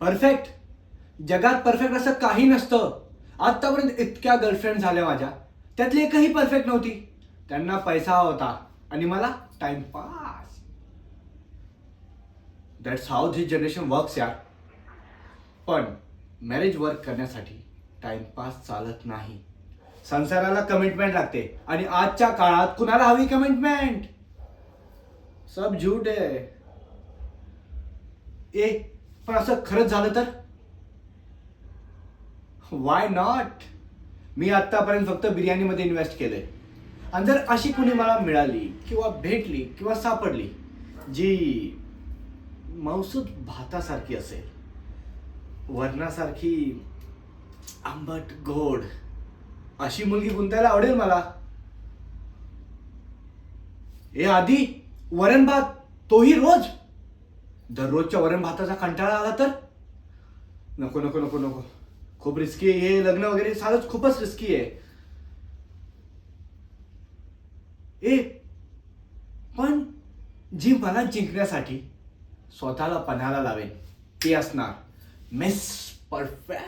Perfect? जगात perfect असं काही नसतं. आतापर्यंत इतक्या गर्लफ्रेंड झाल्या माझ्या, त्यातली एकही परफेक्ट नव्हती. त्यांना पैसा होता आणि मला timepass. That's how this generation works यार. पण मॅरेज वर्क करण्यासाठी टाइमपास चालत नाही. संसाराला कमिटमेंट लागते आणि आजच्या काळात कुणाला हवी कमिटमेंट? सब झूठ आहे. पण असं खरंच झालं तर? Why not? मी आतापर्यंत फक्त बिर्याणीमध्ये इन्व्हेस्ट केलंय. आणि जर अशी कुणी मला मिळाली किंवा भेटली किंवा सापडली जी मौसूद भातासारखी असेल, वरणासारखी आंबट गोड, अशी मुलगी गुंतायला आवडेल मला. आधी वरण भात, तोही रोज. दररोजच्या वरण भाताचा कंटाळा आला तर? नको नको नको नको. खूप रिस्की आहे हे लग्न वगैरे, सारंच खूपच रिस्की आहे. पण जी मला जिंकण्यासाठी स्वतःला पणाला लावेल ती असणार मिस परफेक्ट.